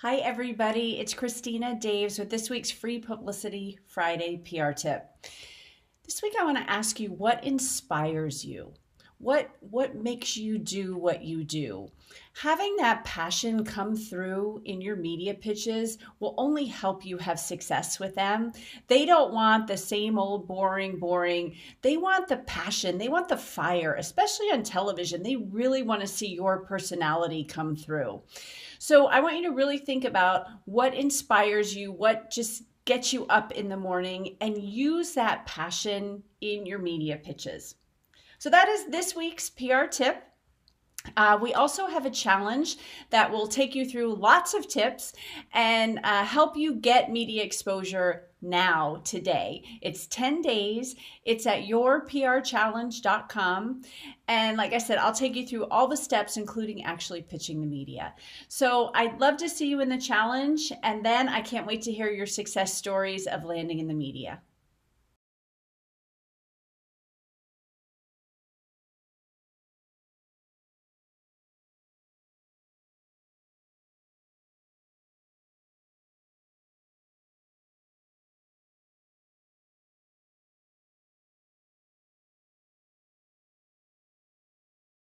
Hi everybody, it's Christina Daves with this week's free Publicity Friday PR Tip. This week I want to ask you, what inspires you? What makes you do what you do? Having that passion come through in your media pitches will only help you have success with them. They don't want the same old boring. They want the passion. They want the fire, especially on television. They really want to see your personality come through. So I want you to really think about what inspires you, what just gets you up in the morning, and use that passion in your media pitches. So that is this week's PR tip. We also have a challenge that will take you through lots of tips and help you get media exposure now, today. It's 10 days. It's at yourprchallenge.com. And like I said, I'll take you through all the steps, including actually pitching the media. So I'd love to see you in the challenge. And then I can't wait to hear your success stories of landing in the media.